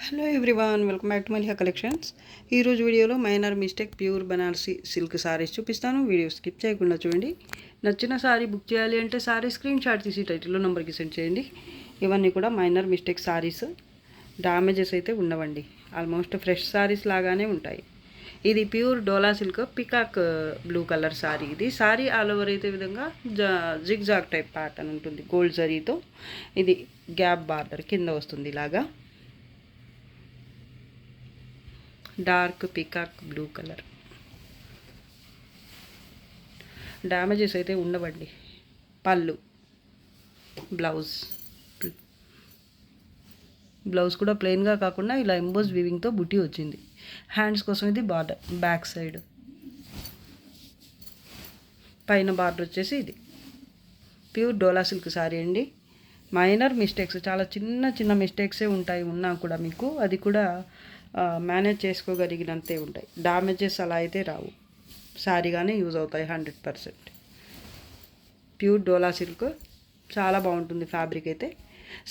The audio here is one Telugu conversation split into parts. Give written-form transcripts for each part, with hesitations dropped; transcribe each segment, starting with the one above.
Hello everyone, welcome back to Maliha collections. ఈరోజు వీడియోలో minor mistake pure Banarasi silk saris చూపిస్తాను. వీడియో స్కిప్ చేయకుండా చూడండి. నచ్చిన సారీ బుక్ చేయాలి అంటే సారీ స్క్రీన్ షాట్ తీసి టైటిల్లో నెంబర్కి సెండ్ చేయండి. ఇవన్నీ కూడా మైనర్ మిస్టేక్ సారీస్, డ్యామేజెస్ అయితే ఉండవండి. ఆల్మోస్ట్ ఫ్రెష్ సారీస్ లాగానే ఉంటాయి. ఇది ప్యూర్ డోలా silk peacock blue colour sari. ఇది సారీ ఆల్ ఓవర్ అయితే విధంగా జిగ్జాగ్ టైప్ ప్యాటర్న్ ఉంటుంది. గోల్డ్ జరీతో ఇది గ్యాప్ బార్డర్ కింద వస్తుంది. ఇలాగా dark peacock blue colour. Damages అయితే ఉండవండి. పళ్ళు, బ్లౌజ్ కూడా ప్లెయిన్గా కాకుండా ఇలా ఎంబోస్ వీవింగ్తో బుట్టి వచ్చింది. హ్యాండ్స్ కోసం ఇది బార్డర్, బ్యాక్ సైడ్ పైన బార్డర్ వచ్చేసి ఇది ప్యూర్ డోలా సిల్క్ సారీ అండి. మైనర్ మిస్టేక్స్, చాలా చిన్న చిన్న మిస్టేక్సే ఉంటాయి. ఉన్నా కూడా మీకు అది కూడా మేనేజ్ చేసుకోగలిగినంతే ఉంటాయి. డ్యామేజెస్ అలా అయితే రావు. సారీగానే యూజ్ అవుతాయి 100%. ప్యూర్ డోలా సిల్క్ చాలా బాగుంటుంది ఫ్యాబ్రిక్ అయితే.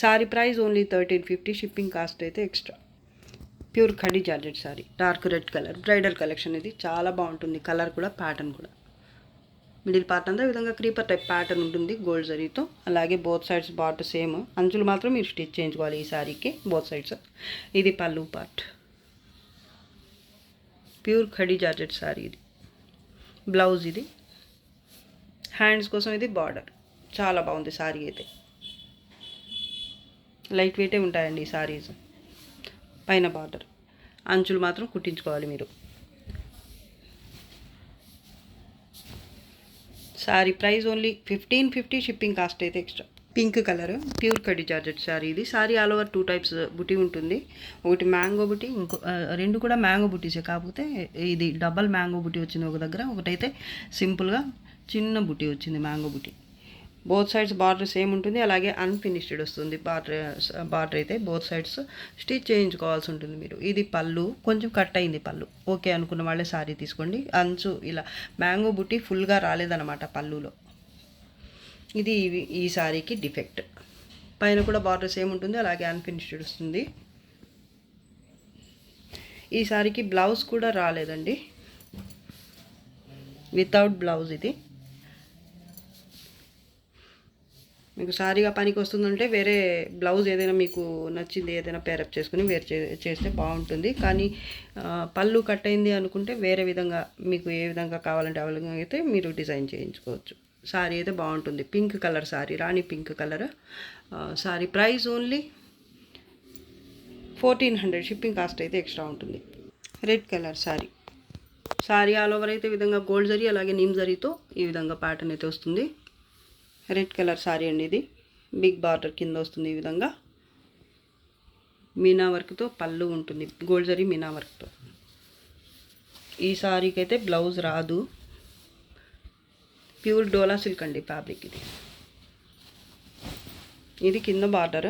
Sari price only 1350. Shipping cost అయితే extra. Pure khadi georgette sari, dark red colour, bridal collection. ఇది చాలా బాగుంటుంది. కలర్ కూడా, ప్యాటర్న్ కూడా. మిడిల్ పార్ట్ అంతా ఈ విధంగా క్రీపర్ టైప్ ప్యాటర్న్ ఉంటుంది గోల్డ్ జరీతో. అలాగే బోత్ సైడ్స్ బార్డర్ సేమ్. అంచులు మాత్రం మీరు స్టిచ్ చేయించుకోవాలి ఈ సారీకి, బోత్ సైడ్స్. ఇది పళ్ళు part. Pure khadi georgette sari ఇది. బ్లౌజ్ ఇది. హ్యాండ్స్ కోసం ఇది బార్డర్. చాలా బాగుంది సారీ అయితే. లైట్ వెయిటే ఉంటాయండి ఈ సారీస్. పైన బార్డర్, అంచులు మాత్రం కుట్టించుకోవాలి మీరు. Sari price only 1550. Shipping cost అయితే extra. Pink colour pure khadi georgette sari ఇది. సారీ ఆల్ ఓవర్ 2 టైప్స్ బుటీ ఉంటుంది. ఒకటి మ్యాంగో బుటీ, రెండు కూడా మ్యాంగో బుటీసే. కాకపోతే ఇది డబల్ మ్యాంగో బుటీ వచ్చింది ఒక దగ్గర, ఒకటైతే సింపుల్గా చిన్న బుటీ వచ్చింది మ్యాంగో బుటీ. బోత్ సైడ్స్ బార్డర్ సేమ్ ఉంటుంది. అలాగే అన్ఫినిష్డ్ వస్తుంది బార్డర్ అయితే. బోత్ సైడ్స్ స్టిచ్ చేయించుకోవాల్సి ఉంటుంది మీరు. ఇది పళ్ళు, కొంచెం కట్ అయింది పళ్ళు. ఓకే అనుకున్న వాళ్ళే సారీ తీసుకోండి. అంచు ఇలా మ్యాంగో బుటీ ఫుల్గా రాలేదన్నమాట పళ్ళులో. ఇది ఈ సారీకి డిఫెక్ట్. పైన కూడా బార్డర్ సేమ్ ఉంటుంది. అలాగే అన్ఫినిష్డ్ వస్తుంది. ఈ సారీకి బ్లౌజ్ కూడా రాలేదండి, వితౌట్ బ్లౌజ్. ఇది మీకు సారీగా పనికి వస్తుందంటే వేరే బ్లౌజ్ ఏదైనా మీకు నచ్చింది ఏదైనా పేరప్ చేసుకుని వేర్ చేస్తే బాగుంటుంది. కానీ పళ్ళు కట్ అయింది అనుకుంటే వేరే విధంగా మీకు ఏ విధంగా కావాలంటే ఆ విధంగా అయితే మీరు డిజైన్ చేయించుకోవచ్చు. సారీ అయితే బాగుంటుంది. పింక్ కలర్ సారీ, రాణి pink colour sari. Price only 1400. Shipping cost అయితే ఎక్స్ట్రా ఉంటుంది. Red colour sari. Sari all over అయితే ఈ విధంగా గోల్డ్ జరీ అలాగే నీమ్ జరీతో ఈ విధంగా ప్యాటర్న్ అయితే వస్తుంది. రెడ్ కలర్ సారీ అండి ఇది. బిగ్ బార్డర్ కింద వస్తుంది ఈ విధంగా. మీనా వర్క్తో పళ్ళు ఉంటుంది, గోల్డ్ జరీ మీనా వర్క్తో. ఈ సారీకి అయితే బ్లౌజ్ రాదు. ప్యూర్ డోలా సిల్క్ అండి ఫ్యాబ్రిక్ ఇది. ఇది కింద బార్డర్,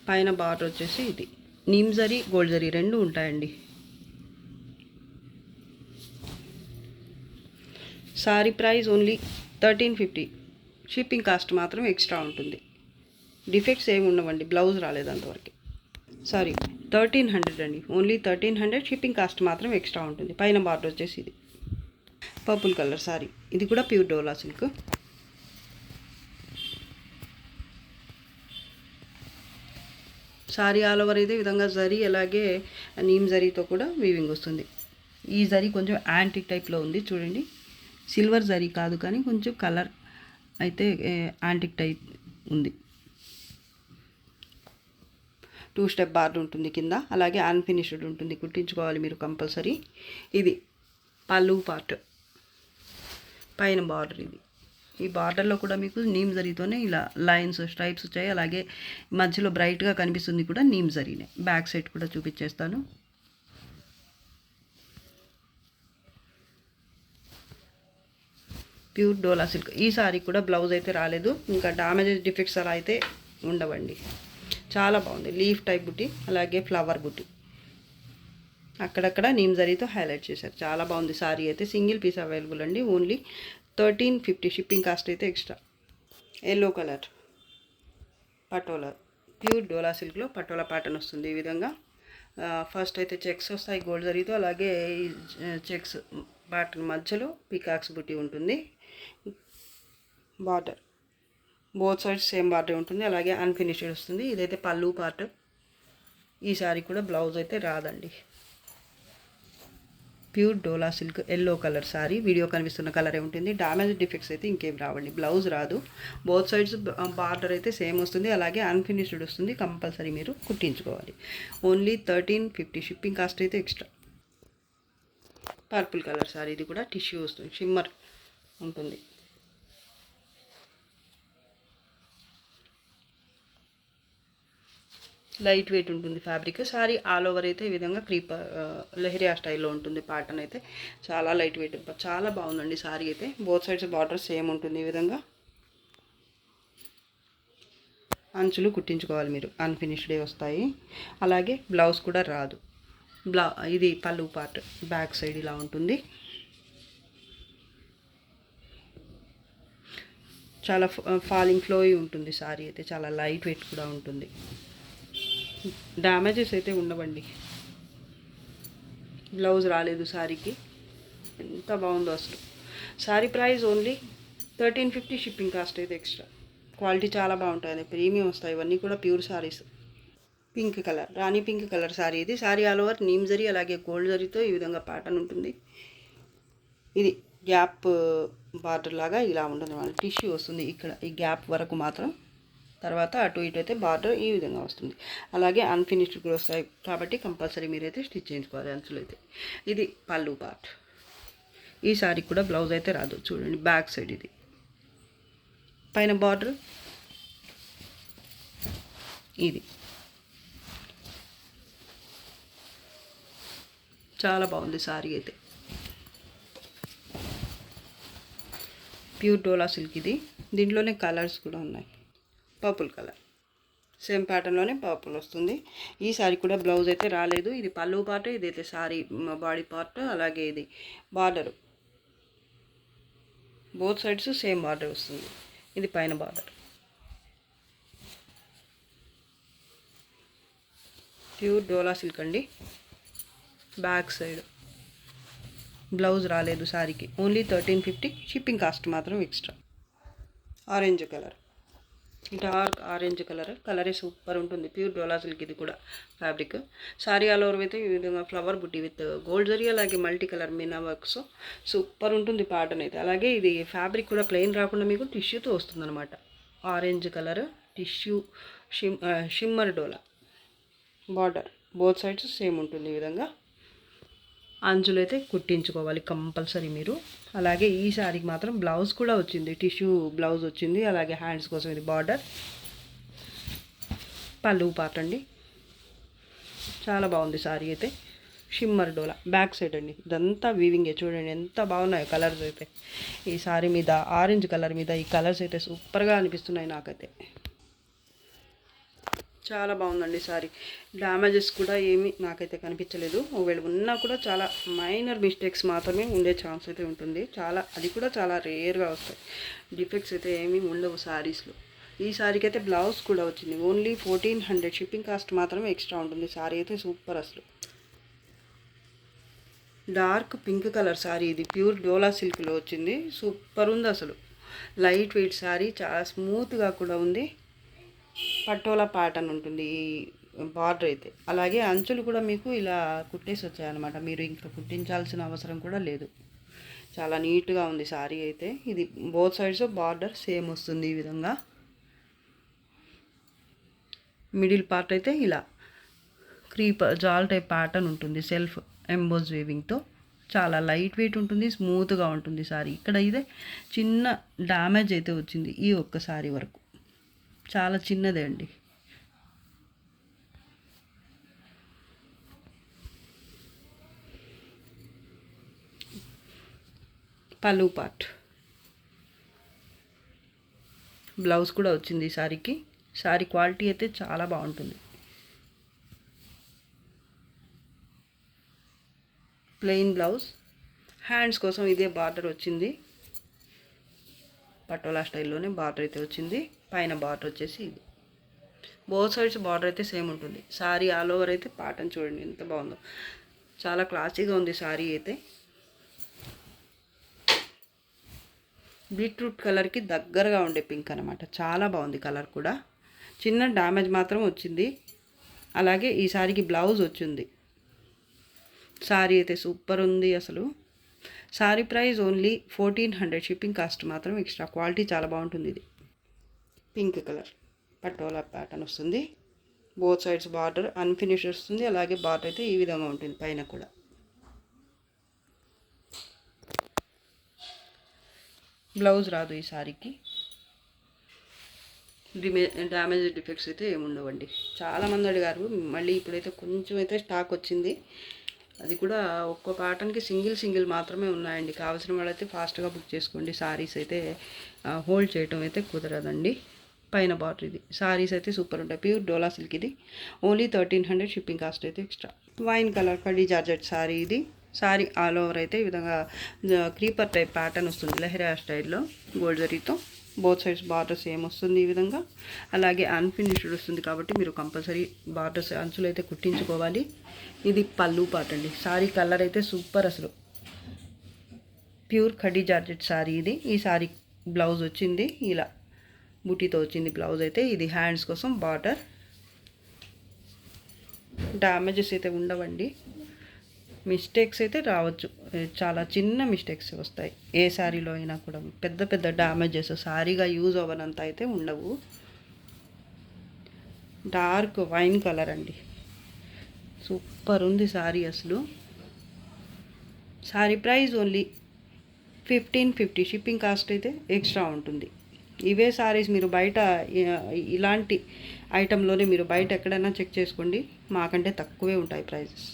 పైన బార్డర్ వచ్చేసి ఇది నీమ్ జరీ గోల్డ్ జరీ రెండు ఉంటాయండి. Sorry price only 1350. Shipping cost మాత్రం ఎక్స్ట్రా ఉంటుంది. డిఫెక్ట్స్ ఏమి ఉండవండి, బ్లౌజ్ రాలేదు అంతవరకు. సారీ 1300 అండి, ఓన్లీ 1300. షిప్పింగ్ కాస్ట్ మాత్రం ఎక్స్ట్రా ఉంటుంది. పైన బార్డర్ వచ్చేసి ఇది పర్పుల్ కలర్ సారీ. ఇది కూడా ప్యూర్ డోలా సిల్క్. సారీ ఆల్ ఓవర్ అయితే విధంగా జరీ అలాగే నీమ్ జరీతో కూడా వీవింగ్ వస్తుంది. ఈ జరీ కొంచెం యాంటిక్ టైప్లో ఉంది చూడండి. సిల్వర్ జరీ కాదు కానీ కొంచెం కలర్ అయితే యాంటిక్ టైప్ ఉంది. 2 స్టెప్ బార్డర్ ఉంటుంది కింద, అలాగే అన్ఫినిష్డ్ ఉంటుంది. కుట్టించుకోవాలి మీరు కంపల్సరీ. ఇది పళ్ళు పార్ట్, పైన బార్డర్ ఇది. ఈ బార్డర్లో కూడా మీకు నీమ్ జరీతోనే ఇలా లైన్స్ స్ట్రైప్స్ వచ్చాయి. అలాగే మధ్యలో బ్రైట్గా కనిపిస్తుంది కూడా నీమ్ జరీనే. బ్యాక్ సైడ్ కూడా చూపించేస్తాను. ప్యూర్ డోలా సిల్క్. ఈ సారీ కూడా బ్లౌజ్ అయితే రాలేదు. ఇంకా డామేజెస్ డిఫెక్ట్స్ అలా అయితే ఉండవండి. చాలా బాగుంది. లీఫ్ టైప్ బుట్టి అలాగే ఫ్లవర్ బుట్టి అక్కడక్కడ నీమ్ జరీతో హైలైట్ చేశారు. చాలా బాగుంది సారీ అయితే. సింగిల్ పీస్ అవైలబుల్ అండి. ఓన్లీ 1350. షిప్పింగ్ కాస్ట్ అయితే extra. Yellow colour patola pure dola సిల్క్లో పటోలా ప్యాటర్న్ వస్తుంది ఈ విధంగా. ఫస్ట్ అయితే చెక్స్ వస్తాయి గోల్డ్ జరీతో, అలాగే ఈ చెక్స్ ప్యాటర్న్ మధ్యలో పీకాక్స్ బుట్టి ఉంటుంది. Border both sides same border ఉంటుంది, అలాగే అన్ఫినిష్డ్ వస్తుంది. ఇదైతే పళ్ళు పార్ట్. ఈ సారీ కూడా బ్లౌజ్ అయితే రాదండి. ప్యూర్ డోలా silk yellow colour sari, video కనిపిస్తున్న కలరే ఉంటుంది. డ్యామేజ్ డిఫెక్ట్స్ అయితే ఇంకేం రావండి. బ్లౌజ్ రాదు. బోత్ సైడ్స్ బార్డర్ అయితే సేమ్ వస్తుంది, అలాగే అన్ఫినిష్డ్ వస్తుంది. కంపల్సరీ మీరు కుట్టించుకోవాలి. ఓన్లీ 1350 షిప్పింగ్ కాస్ట్ అయితే ఎక్స్ట్రా. పర్పుల్ కలర్ సారీ, ఇది కూడా టిష్యూ వస్తుంది, షిమ్మర్ ఉంటుంది. లైట్ వెయిట్ ఉంటుంది ఫ్యాబ్రిక్. సారీ ఆల్ ఓవర్ అయితే ఈ విధంగా క్రీపర్ లెహరియా స్టైల్లో ఉంటుంది. ప్యాటర్న్ అయితే చాలా లైట్ వెయిట్, చాలా బాగుందండి సారీ అయితే. బోత్ సైడ్స్ బార్డర్ సేమ్ ఉంటుంది ఈ విధంగా. అంచులు కుట్టించుకోవాలి మీరు, అన్ఫినిష్డే వస్తాయి. అలాగే బ్లౌజ్ కూడా రాదు. ఇది పళ్ళు పార్ట్, బ్యాక్ సైడ్ ఇలా ఉంటుంది. చాలా ఫాలింగ్ ఫ్లోయి ఉంటుంది సారీ అయితే, చాలా లైట్ వెయిట్ కూడా ఉంటుంది. డ్యామేజెస్ అయితే ఉండవండి. బ్లౌజ్ రాలేదు సారీకి. ఎంత బాగుందో అసలు. Sorry price only 1350, shipping cost అయితే ఎక్స్ట్రా. క్వాలిటీ చాలా బాగుంటుంది, ప్రీమియం వస్తాయి. ఇవన్నీ కూడా ప్యూర్ సారీస్. పింక్ కలర్, రాణి పింక్ కలర్ సారీ ఇది. Sari all over neem zari అలాగే గోల్డ్ జరీతో ఈ విధంగా ప్యాటర్న్ ఉంటుంది. ఇది గ్యాప్ బార్డర్ లాగా ఇలా ఉంటుంది. టిష్యూ వస్తుంది ఇక్కడ ఈ గ్యాప్ వరకు మాత్రం. తర్వాత అటు ఇటు అయితే బార్డర్ ఈ విధంగా వస్తుంది. అలాగే అన్ఫినిష్డ్ కూడా వస్తాయి కాబట్టి కంపల్సరీ మీరైతే స్టిచ్ చేయించుకోవాలి అంచులు అయితే. ఇది పళ్ళు పార్ట్. ఈ సారీ కూడా బ్లౌజ్ అయితే రాదు. చూడండి బ్యాక్ సైడ్ ఇది. పైన బార్డర్ ఇది. చాలా బాగుంది సారీ అయితే. ప్యూర్ డోలా సిల్క్ ఇది. దీంట్లోనే కలర్స్ కూడా ఉన్నాయి. పర్పుల్ కలర్, సేమ్ ప్యాటర్న్లోనే పర్పుల్ వస్తుంది. ఈ సారీ కూడా బ్లౌజ్ అయితే రాలేదు. ఇది పళ్ళు పార్ట్, ఇదైతే సారీ బాడీ పార్ట్. అలాగే ఇది border, both sides same border వస్తుంది. ఇది పైన బార్డర్. ప్యూర్ డోలా సిల్క్ అండి. బ్యాక్ సైడ్ బ్లౌజ్ రాలేదు సారీకి. ఓన్లీ 1350, షిప్పింగ్ కాస్ట్ మాత్రం extra. Orange colour, dark orange కలరే సూపర్ ఉంటుంది. ప్యూర్ డోలా సిల్క్ ఇది కూడా ఫ్యాబ్రిక్. సారీ ఆల్ ఓవర్ అయితే ఈ విధంగా ఫ్లవర్ బుట్టి విత్ గోల్డ్ జరీ అలాగే multi colour Meena works super ఉంటుంది ప్యాటర్న్ అయితే. అలాగే ఇది ఫ్యాబ్రిక్ కూడా ప్లెయిన్ రాకుండా మీకు టిష్యూతో వస్తుంది అనమాట. ఆరెంజ్ కలర్ టిష్యూ, షిమ్మర్ డోలా. బార్డర్ బోత్ సైడ్స్ సేమ్ ఉంటుంది ఈ విధంగా. అంచులు అయితే కుట్టించుకోవాలి కంపల్సరీ మీరు. అలాగే ఈ శారీకి మాత్రం బ్లౌజ్ కూడా వచ్చింది, టిష్యూ బ్లౌజ్ వచ్చింది. అలాగే హ్యాండ్స్ కోసం ఇది బార్డర్. పళ్ళు పార్ట్ అండి. చాలా బాగుంది శారీ అయితే. షిమ్మర్ డోలా బ్యాక్ సైడ్ అండి. ఇదంతా వీవింగే. చూడండి ఎంత బాగున్నాయో కలర్స్ అయితే. ఈ శారీ మీద ఆరెంజ్ కలర్ మీద ఈ కలర్స్ అయితే సూపర్గా అనిపిస్తున్నాయి నాకైతే. చాలా బాగుందండి సారీ. డ్యామేజెస్ కూడా ఏమీ నాకైతే కనిపించలేదు. ఒకవేళ ఉన్నా కూడా చాలా మైనర్ మిస్టేక్స్ మాత్రమే ఉండే ఛాన్స్ అయితే ఉంటుంది. అది కూడా చాలా రేర్గా వస్తాయి. డిఫెక్ట్స్ అయితే ఏమీ ఉండవు సారీస్లో. ఈ సారీకి అయితే బ్లౌజ్ కూడా వచ్చింది. ఓన్లీ 1400, షిప్పింగ్ కాస్ట్ మాత్రమే ఎక్స్ట్రా ఉంటుంది. సారీ అయితే సూపర్ అసలు. డార్క్ పింక్ కలర్ సారీ ఇది. ప్యూర్ డోలా సిల్క్లో వచ్చింది. సూపర్ ఉంది అసలు. లైట్ వెయిట్ సారీ, చాలా స్మూత్గా కూడా ఉంది. పటోలా ప్యాటర్న్ ఉంటుంది ఈ బార్డర్ అయితే. అలాగే అంచులు కూడా మీకు ఇలా కుట్టేసి వచ్చాయన్నమాట. మీరు ఇంకా కుట్టించాల్సిన అవసరం కూడా లేదు. చాలా నీట్గా ఉంది సారీ అయితే. ఇది బోత్ సైడ్స్ బార్డర్ సేమ్ వస్తుంది ఈ విధంగా. మిడిల్ పార్ట్ అయితే ఇలా క్రీపర్ జాల్ టైప్ ప్యాటర్న్ ఉంటుంది. సెల్ఫ్ ఎంబోజ్ వీవింగ్తో చాలా లైట్ వెయిట్ ఉంటుంది, స్మూత్గా ఉంటుంది సారీ. ఇక్కడ ఇదే చిన్న డ్యామేజ్ అయితే వచ్చింది ఈ ఒక్క సారీ వరకు. చాలా చిన్నదే అండి. పళ్ళు పార్ట్, బ్లౌజ్ కూడా వచ్చింది ఈ సారీకి. సారీ క్వాలిటీ అయితే చాలా బాగుంటుంది. Plain blouse. హ్యాండ్స్ కోసం ఇదే బార్డర్ వచ్చింది. పటోలా స్టైల్లోనే బార్డర్ అయితే వచ్చింది. పైన బార్డర్ వచ్చేసి ఇది. బోత్ సైడ్స్ బార్డర్ అయితే సేమ్ ఉంటుంది. సారీ ఆల్ ఓవర్ అయితే ప్యాటర్న్ చూడండి ఎంత బాగుందో, చాలా క్లాసీగా ఉంది సారీ అయితే. బీట్రూట్ కలర్కి దగ్గరగా ఉండే పింక్ అనమాట, చాలా బాగుంది కలర్ కూడా. చిన్న డ్యామేజ్ మాత్రం వచ్చింది. అలాగే ఈ సారీకి బ్లౌజ్ వచ్చింది. సారీ అయితే సూపర్ ఉంది అసలు. Sorry price only 1400, shipping cost మాత్రం ఎక్స్ట్రా. క్వాలిటీ చాలా బాగుంటుంది. ఇది పింక్ కలర్ పటోలా ప్యాటర్న్ వస్తుంది. బోత్ సైడ్స్ బార్డర్ అన్ఫినిష్ వస్తుంది. అలాగే బార్డర్ అయితే ఈ విధంగా ఉంటుంది పైన కూడా. బ్లౌజ్ రాదు ఈ సారీకి. డ్యామేజ్ డిఫెక్ట్స్ అయితే ఏముండవండి. చాలామంది అడిగారు, మళ్ళీ ఇప్పుడైతే కొంచెం అయితే స్టాక్ వచ్చింది. అది కూడా ఒక్కో ప్యాటర్న్కి సింగిల్ మాత్రమే ఉన్నాయండి. కావాల్సిన వాళ్ళైతే ఫాస్ట్గా బుక్ చేసుకోండి. సారీస్ అయితే హోల్డ్ చేయటం అయితే కుదరదండి. పైన బార్డర్ ఇది. సారీస్ అయితే సూపర్ ఉంటాయి. ప్యూర్ డోలా సిల్క్ ఇది. ఓన్లీ 1300, షిప్పింగ్ కాస్ట్ అయితే extra. Wine colour khadi georgette sari ఇది. సారీ ఆల్ ఓవర్ అయితే ఈ విధంగా క్రీపర్ టైప్ ప్యాటర్న్ వస్తుంది, లెహరియా స్టైల్లో గోల్డ్ జరీతో. బోత్ సైడ్స్ బార్డర్స్ సేమ్ వస్తుంది ఈ విధంగా. అలాగే అన్ఫినిష్డ్ వస్తుంది కాబట్టి మీరు కంపల్సరీ బార్డర్స్ అంచులు అయితే కుట్టించుకోవాలి. ఇది పళ్ళు పార్ట్ అండి. సారీ కలర్ అయితే సూపర్ అసలు. ప్యూర్ కడీ జార్జెట్ సారీ ఇది. ఈ సారీ బ్లౌజ్ వచ్చింది ఇలా బుటీతో వచ్చింది బ్లౌజ్ అయితే. ఇది హ్యాండ్స్ కోసం బార్డర్. డ్యామేజెస్ అయితే ఉండవండి. మిస్టేక్స్ అయితే రావచ్చు, చాలా చిన్న మిస్టేక్స్ వస్తాయి ఏ శారీలో అయినా కూడా. పెద్ద డ్యామేజెస్ సారీగా యూజ్ అవ్వనంత అయితే ఉండవు. డార్క్ వైన్ కలర్ అండి, సూపర్ ఉంది సారీ అసలు. Sorry price only 1550, shipping cost అయితే ఎక్స్ట్రా ఉంటుంది. ఇవే సారీస్ మీరు బయట ఇలాంటి ఐటెంలోనే మీరు బయట ఎక్కడైనా చెక్ చేసుకోండి, మాకంటే తక్కువే ఉంటాయి ప్రైజెస్.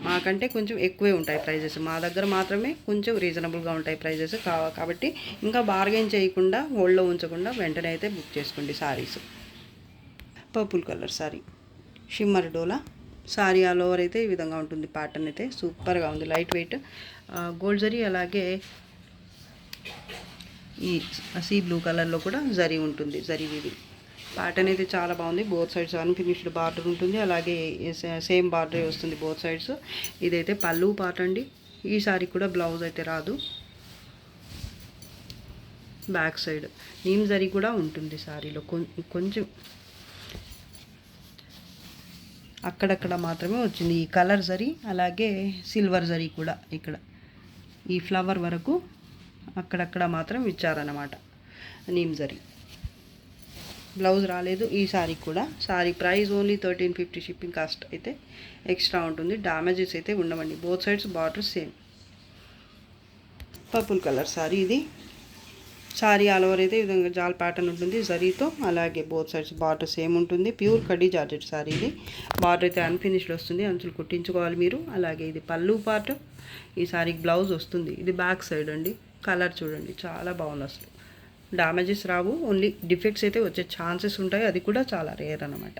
మాకంటే కొంచెం ఎక్కువే ఉంటాయి ప్రైజెస్. మా దగ్గర మాత్రమే కొంచెం రీజనబుల్గా ఉంటాయి ప్రైజెస్. కాబట్టి ఇంకా బార్గెన్ చేయకుండా, హోల్డ్లో ఉంచకుండా వెంటనే అయితే బుక్ చేసుకోండి saris. Purple colour sari, shimmer dola sari all over అయితే ఈ విధంగా ఉంటుంది. ప్యాటర్న్ అయితే సూపర్గా ఉంది, లైట్ వెయిట్ గోల్డ్ జరీ. అలాగే ఈ సీ బ్లూ కలర్లో కూడా జరీ ఉంటుంది, జరీ వీవింగ్. ప్యాటర్న్ అయితే చాలా బాగుంది. బోత్ సైడ్స్ అన్ఫినిష్డ్ బార్డర్ ఉంటుంది. అలాగే సేమ్ బార్డరే వస్తుంది బోత్ సైడ్స్. ఇదైతే పళ్ళు పార్ట్ అండి. ఈ సారీ కూడా బ్లౌజ్ అయితే రాదు. బ్యాక్ సైడ్ నీమ్ జరీ కూడా ఉంటుంది సారీలో. కొంచెం అక్కడక్కడ మాత్రమే వచ్చింది ఈ కలర్ జరీ. అలాగే సిల్వర్ జరీ కూడా ఇక్కడ ఈ ఫ్లవర్ వరకు అక్కడక్కడ మాత్రం ఇచ్చారన్నమాట నీమ్ జరీ. బ్లౌజ్ రాలేదు ఈ సారీ కూడా. Sorry price only 1350, shipping cost అయితే ఎక్స్ట్రా ఉంటుంది. డ్యామేజెస్ అయితే ఉండవండి. Both sides border same. Purple colour sari ఇది. సారీ ఆల్ ఓవర్ అయితే ఈ విధంగా జాల్ ప్యాటర్న్ ఉంటుంది జరీతో. అలాగే బోత్ సైడ్స్ బార్డర్ సేమ్ ఉంటుంది. ప్యూర్ కడీ జార్జెట్ సారీ ఇది. బార్డర్ అయితే అన్ఫినిష్డ్ వస్తుంది, అంచులు కుట్టించుకోవాలి మీరు. అలాగే ఇది పళ్ళు పార్ట్. ఈ సారీకి బ్లౌజ్ వస్తుంది. ఇది బ్యాక్ సైడ్ అండి. కలర్ చూడండి చాలా బాగుంది అసలు. డ్యామేజెస్ రావు, ఓన్లీ డిఫెక్ట్స్ అయితే వచ్చే ఛాన్సెస్ ఉంటాయి. అది కూడా చాలా రేర్ అనమాట.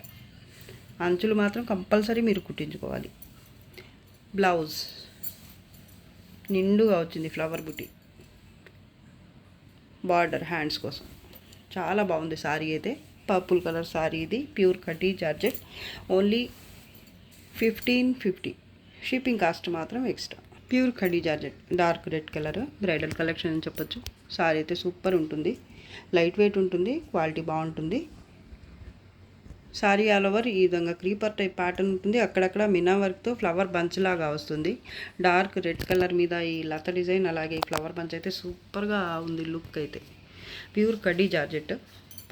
అంచులు మాత్రం కంపల్సరీ మీరు కుట్టించుకోవాలి. బ్లౌజ్ నిండుగా వచ్చింది ఫ్లవర్ బుటీ. బార్డర్ హ్యాండ్స్ కోసం చాలా బాగుంది సారీ అయితే. పర్పుల్ కలర్ సారీ ఇది. Pure khadi georgette. Only 1550, shipping cost మాత్రం extra. Pure khadi georgette dark red colour, bridal collection అని చెప్పొచ్చు. సారీ అయితే సూపర్ ఉంటుంది, లైట్ వెయిట్ ఉంటుంది, క్వాలిటీ బాగుంటుంది. సారీ ఆల్ ఓవర్ ఈ విధంగా క్రీపర్ టైప్ ప్యాటర్న్ ఉంటుంది. అక్కడక్కడ మినా వర్క్తో ఫ్లవర్ బంచ్ లాగా వస్తుంది. డార్క్ రెడ్ కలర్ మీద ఈ లత డిజైన్, అలాగే ఈ ఫ్లవర్ బంచ్ అయితే సూపర్గా ఉంది లుక్ అయితే. Pure khadi georgette.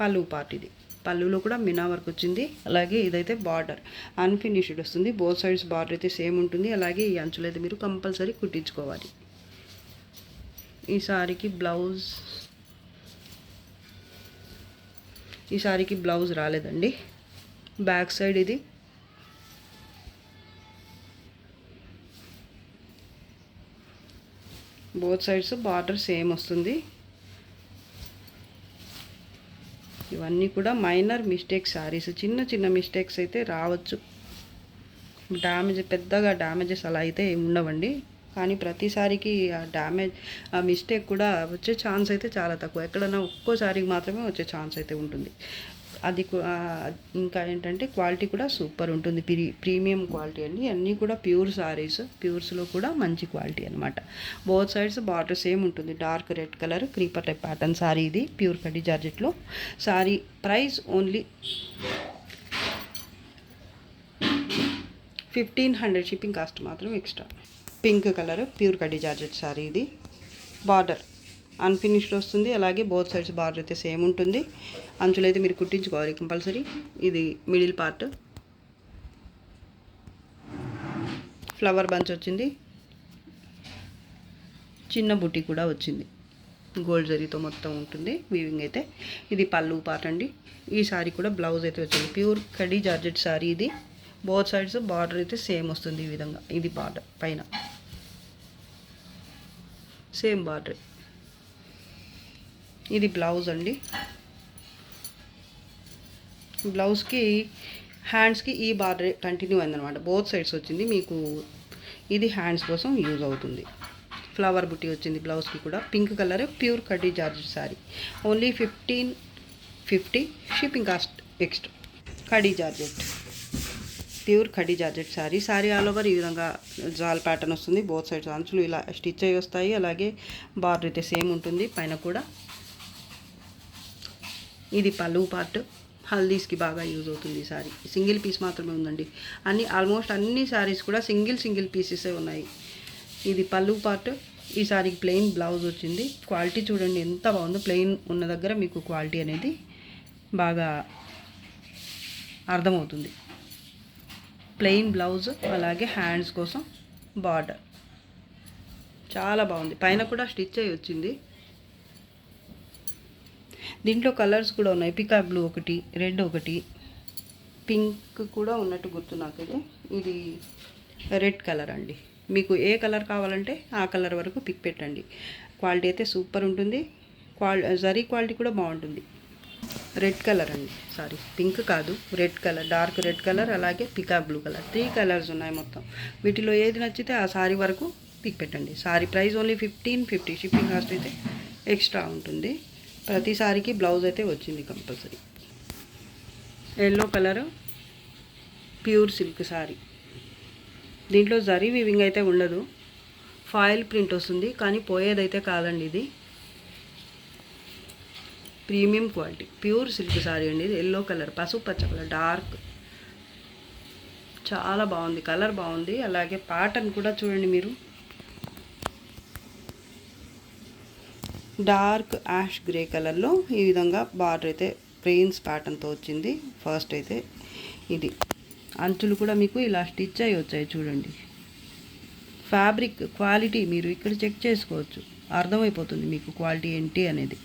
పళ్ళు పార్ట్ ఇది. పళ్ళులో కూడా మినా వర్క్ వచ్చింది. అలాగే ఇదైతే బార్డర్ అన్ఫినిష్డ్ వస్తుంది. బోత్ సైడ్స్ బార్డర్ అయితే సేమ్ ఉంటుంది. అలాగే ఈ అంచులు అయితే మీరు కంపల్సరీ కుట్టించుకోవాలి. ఈ సారీకి బ్లౌజ్ రాలేదండి. బ్యాక్ సైడ్ ఇది. బోత్ సైడ్స్ బార్డర్ సేమ్ వస్తుంది. ఇవన్నీ కూడా మైనర్ మిస్టేక్స్ సారీస్. చిన్న మిస్టేక్స్ అయితే రావచ్చు. పెద్దగా డ్యామేజెస్ అలా అయితే ఉండవండి. కానీ ప్రతిసారికి ఆ డ్యామేజ్ ఆ మిస్టేక్ కూడా వచ్చే ఛాన్స్ అయితే చాలా తక్కువ. ఎక్కడైనా ఒక్కోసారికి మాత్రమే వచ్చే ఛాన్స్ అయితే ఉంటుంది. అది ఇంకా ఏంటంటే క్వాలిటీ కూడా సూపర్ ఉంటుంది. ప్రీమియం క్వాలిటీ అండి. అన్నీ కూడా ప్యూర్ సారీస్. ప్యూర్స్లో కూడా మంచి క్వాలిటీ అనమాట. బోత్ సైడ్స్ బార్డర్ సేమ్ ఉంటుంది. Dark red colour creeper type pattern sari ఇది. ప్యూర్ కడ్డీ జార్జెట్లో sari. Price only 1500. Shipping cost మాత్రం extra. Pink colour pure khadi georgette sari ఇది. బార్డర్ అన్ఫినిష్డ్ వస్తుంది. అలాగే బోత్ సైడ్స్ బార్డర్ అయితే సేమ్ ఉంటుంది. అంచులు అయితే మీరు కుట్టించుకోవాలి కంపల్సరీ. ఇది మిడిల్ పార్ట్ ఫ్లవర్ బంచ్ వచ్చింది. చిన్న బుట్టి కూడా వచ్చింది. గోల్డ్ జరీతో మొత్తం ఉంటుంది వీవింగ్ అయితే. ఇది పళ్ళు పార్ట్ అండి. ఈ సారీ కూడా బ్లౌజ్ అయితే వచ్చింది. ప్యూర్ కడ్డీ జార్జెట్ సారీ ఇది. బోత్ సైడ్స్ బార్డర్ అయితే సేమ్ వస్తుంది ఈ విధంగా. ఇది బార్డర్ పైన సేమ్ బార్డర్. ఇది బ్లౌజ్ అండి. బ్లౌజ్కి హ్యాండ్స్కి ఈ బార్డర్ కంటిన్యూ అయిందనమాట. బోత్ సైడ్స్ వచ్చింది మీకు. ఇది హ్యాండ్స్ కోసం యూజ్ అవుతుంది. ఫ్లవర్ బుట్టి వచ్చింది బ్లౌజ్కి కూడా. Pink colour pure khadi georgette sorry. Only 1550. Shipping cost extra. కడ్డీ georgette pure khadi georgette sorry. Sari all over ఈ విధంగా జాల్ ప్యాటర్న్ వస్తుంది. బోత్ సైడ్స్ అంచులు ఇలా స్టిచ్ అయ్యి వస్తాయి. అలాగే బార్డర్ అయితే సేమ్ ఉంటుంది పైన కూడా. ఇది పళ్ళు పార్ట్. హల్దీస్కి బాగా యూజ్ అవుతుంది ఈ సారీ. సింగిల్ పీస్ మాత్రమే ఉందండి. ఆల్మోస్ట్ అన్ని సారీస్ కూడా సింగిల్ పీసెసే ఉన్నాయి. ఇది పళ్ళు పార్ట్. ఈ సారీకి ప్లెయిన్ బ్లౌజ్ వచ్చింది. క్వాలిటీ చూడండి ఎంత బాగుందో. ప్లెయిన్ ఉన్న దగ్గర మీకు క్వాలిటీ అనేది బాగా అర్థమవుతుంది. ప్లెయిన్ బ్లౌజ్ అలాగే హ్యాండ్స్ కోసం బార్డర్ చాలా బాగుంది. పైన కూడా స్టిచ్ అయ్యి వచ్చింది. దీంట్లో కలర్స్ కూడా ఉన్నాయి. పికాక్ బ్లూ ఒకటి, రెడ్ ఒకటి, పింక్ కూడా ఉన్నట్టు గుర్తు నాకైతే. ఇది రెడ్ కలర్ అండి. మీకు ఏ కలర్ కావాలంటే ఆ కలర్ వరకు పిక్ పెట్టండి. క్వాలిటీ అయితే సూపర్ ఉంటుంది. జరీ క్వాలిటీ కూడా బాగుంటుంది. రెడ్ కలర్ అండి. సారీ పింక్ కాదు, red colour. Dark red colour అలాగే పికాక్ బ్లూ కలర్. 3 కలర్స్ ఉన్నాయి మొత్తం. వీటిలో ఏది నచ్చితే ఆ సారీ వరకు పిక్ పెట్టండి. Sorry price only 1550. Shipping cost అయితే ఎక్స్ట్రా ఉంటుంది. ప్రతి సారీకి బ్లౌజ్ అయితే వచ్చింది compulsory. Yellow colour pure silk sorry. దీంట్లో జరీ వీవింగ్ అయితే ఉండదు. ఫాయిల్ ప్రింట్ వస్తుంది కానీ పోయేదైతే కాదండి. ఇది premium quality pure silk sorry అండి. ఇది ఎల్లో కలర్, పసుపు పచ్చ కలర్, డార్క్. చాలా బాగుంది. కలర్ బాగుంది. అలాగే ప్యాటర్న్ కూడా చూడండి మీరు. డార్క్ యాష్ గ్రే కలర్లో ఈ విధంగా బార్డర్ అయితే ప్లెయిన్స్ ప్యాటర్న్తో వచ్చింది. ఫస్ట్ అయితే ఇది అంచులు కూడా మీకు ఇలా స్టిచ్ అయ్యి వచ్చాయి చూడండి. ఫ్యాబ్రిక్ క్వాలిటీ మీరు ఇక్కడ చెక్ చేసుకోవచ్చు. అర్థమైపోతుంది మీకు క్వాలిటీ ఏంటి అనేది.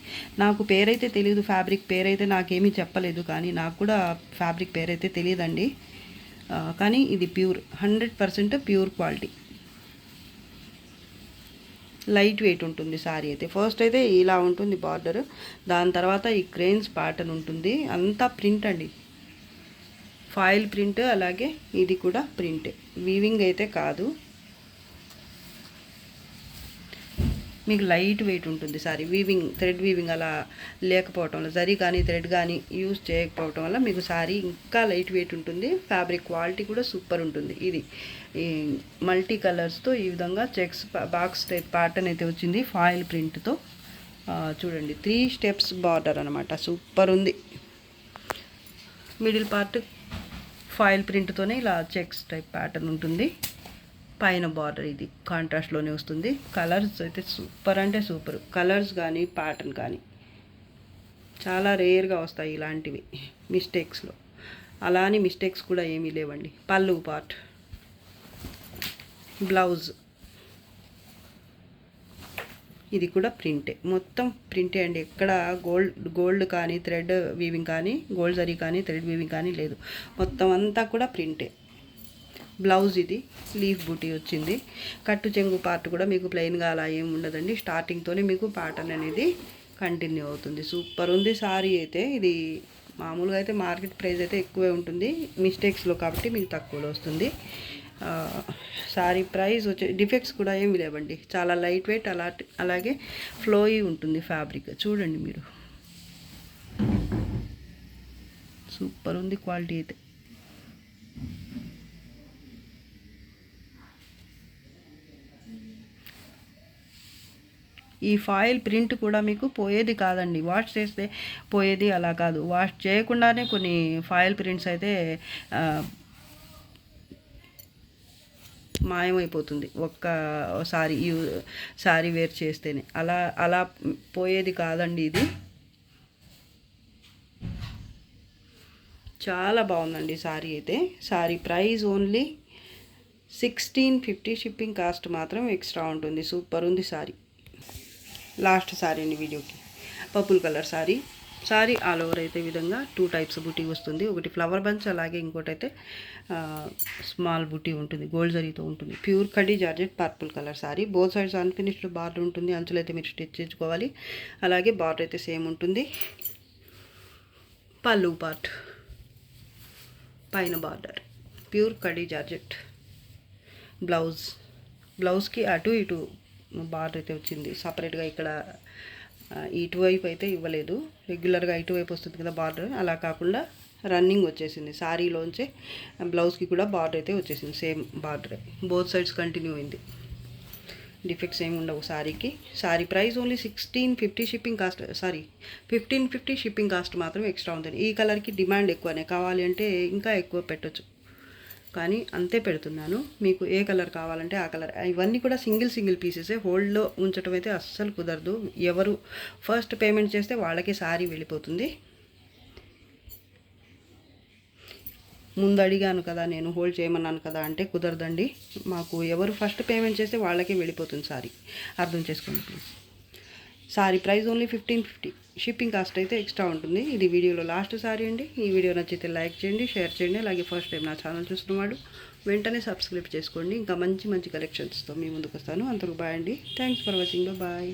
నాకు పేరైతే తెలియదు. ఫ్యాబ్రిక్ పేరైతే నాకేమీ చెప్పలేదు. కానీ నాకు కూడా ఫ్యాబ్రిక్ పేరైతే తెలియదండి. కానీ ఇది pure 100% pure quality. Light weight ఉంటుంది సారీ అయితే. ఫస్ట్ అయితే ఇలా ఉంటుంది బార్డర్. దాని తర్వాత ఈ క్రెయిన్స్ ప్యాటర్న్ ఉంటుంది. అంతా ప్రింట్ అండి. Foil print. అలాగే ఇది కూడా ప్రింటే. వీవింగ్ అయితే కాదు. మీకు లైట్ వెయిట్ ఉంటుంది సారీ. వీవింగ్ థ్రెడ్ వీవింగ్ అలా లేకపోవటం వల్ల, జరీ కానీ థ్రెడ్ కానీ యూజ్ చేయకపోవటం వల్ల మీకు సారీ ఇంకా లైట్ వెయిట్ ఉంటుంది. ఫ్యాబ్రిక్ క్వాలిటీ కూడా సూపర్ ఉంటుంది. ఇది ఈ మల్టీ కలర్స్తో ఈ విధంగా చెక్స్ బాక్స్ టైప్ ప్యాటర్న్ అయితే వచ్చింది ఫాయిల్ ప్రింట్తో. చూడండి 3 స్టెప్స్ బార్డర్ అనమాట. సూపర్ ఉంది. మిడిల్ పార్ట్ ఫాయిల్ ప్రింట్తోనే ఇలా చెక్స్ టైప్ ప్యాటర్న్ ఉంటుంది. పైన బార్డర్ ఇది కాంట్రాస్ట్లోనే వస్తుంది. కలర్స్ అయితే సూపర్ అంటే సూపర్. కలర్స్ కానీ ప్యాటర్న్ కానీ చాలా రేర్గా వస్తాయి ఇలాంటివి మిస్టేక్స్లో. అలా అని మిస్టేక్స్ కూడా ఏమీ లేవండి. పళ్ళు పార్ట్, బ్లౌజ్ ఇది కూడా ప్రింటే. మొత్తం ప్రింటే అండి. ఎక్కడ గోల్డ్ కానీ థ్రెడ్ వీవింగ్ కానీ, గోల్డ్ జరీ కానీ థ్రెడ్ వీవింగ్ కానీ లేదు. మొత్తం అంతా కూడా ప్రింటే. బ్లౌజ్ ఇది లీఫ్ బూటీ వచ్చింది. కట్టు చెంగు పార్ట్ కూడా మీకు ప్లెయిన్గా అలా ఏమి ఉండదండి. స్టార్టింగ్తోనే మీకు ప్యాటర్న్ అనేది కంటిన్యూ అవుతుంది. సూపర్ ఉంది సారీ అయితే. ఇది మామూలుగా అయితే మార్కెట్ ప్రైస్ అయితే ఎక్కువే ఉంటుంది. మిస్టేక్స్లో కాబట్టి మీకు తక్కువలో వస్తుంది. సారీ ప్రైస్ వచ్చే డిఫెక్ట్స్ కూడా ఏమి లేవండి, చాలా లైట్ వెయిట్, అలాగే ఫ్లోయి ఉంటుంది ఫ్యాబ్రిక్. చూడండి మీరు, సూపర్ ఉంది క్వాలిటీ అయితే. ఈ ఫాయిల్ ప్రింట్ కూడా మీకు పోయేది కాదండి, వాష్ చేస్తే పోయేది అలా కాదు. వాష్ చేయకుండానే కొన్ని ఫాయిల్ ప్రింట్స్ అయితే మాయమైపోతుంది ఒక్కసారి సారీ వేర్ చేస్తేనే. అలా పోయేది కాదండి ఇది. చాలా బాగుందండి సారీ అయితే. Sari price only 1650, shipping cost మాత్రం ఎక్స్ట్రా ఉంటుంది. సూపర్ ఉంది సారీ. లాస్ట్ సారీ అండి వీడియోకి, purple colour sorry all over అయితే విధంగా 2 టైప్స్ బుటీ వస్తుంది. ఒకటి ఫ్లవర్ బంచ్, అలాగే ఇంకోటి అయితే స్మాల్ బుటీ ఉంటుంది, గోల్డ్ జరీతో ఉంటుంది. Pure khadi georgette purple colour sorry. Both sides unfinished border ఉంటుంది, అంచులు అయితే మీరు స్టిచ్ చేసుకోవాలి. అలాగే బార్డర్ అయితే సేమ్ ఉంటుంది. పళ్ళు పార్ట్ పైన బార్డర్, ప్యూర్ కడ్డీ జార్జెట్. బ్లౌజ్కి అటు ఇటు బార్డర్ అయితే వచ్చింది సపరేట్గా. ఇక్కడ ఇటువైపు అయితే ఇవ్వలేదు, రెగ్యులర్గా ఇటువైపు వస్తుంది కదా బార్డర్, అలా కాకుండా రన్నింగ్ వచ్చేసింది. సారీలోంచే బ్లౌజ్కి కూడా బార్డర్ అయితే వచ్చేసింది, సేమ్ బార్డరే. బోత్ సైడ్స్ కంటిన్యూ అయింది, డిఫెక్ట్స్ ఏమి ఉండవు సారీకి. Sari price only 1650, shipping cost 1550, shipping cost మాత్రం ఎక్స్ట్రా ఉంటుంది. ఈ కలర్కి డిమాండ్ ఎక్కువనే, కావాలి అంటే ఇంకా ఎక్కువ పెట్టచ్చు, కానీ అంతే పెడుతున్నాను. మీకు ఏ కలర్ కావాలంటే ఆ కలర్. ఇవన్నీ కూడా సింగిల్ పీసెసే, హోల్డ్లో ఉంచడం అయితే అస్సలు కుదరదు. ఎవరు ఫస్ట్ పేమెంట్ చేస్తే వాళ్ళకి సారీ వెళ్ళిపోతుంది. ముందు అడిగాను కదా, నేను హోల్డ్ చేయమన్నాను కదా అంటే కుదరదండి. మాకు ఎవరు ఫస్ట్ పేమెంట్ చేస్తే వాళ్ళకే వెళ్ళిపోతుంది సారీ, అర్థం చేసుకోండి please. Sorry price only 1550, shipping cost అయితే ఎక్స్ట్రా ఉంటుంది. ఇది వీడియోలో లాస్ట్ సారీ అండి. ఈ వీడియో నచ్చితే లైక్ చేయండి, షేర్ చేయండి. అలాగే ఫస్ట్ టైం నా ఛానల్ చూస్తున్నవాడు వెంటనే సబ్స్క్రైబ్ చేసుకోండి. ఇంకా మంచి కలెక్షన్స్తో మీ ముందుకు వస్తాను. అంతకు బాయ్ అండి. Thanks for watching. బాయ్.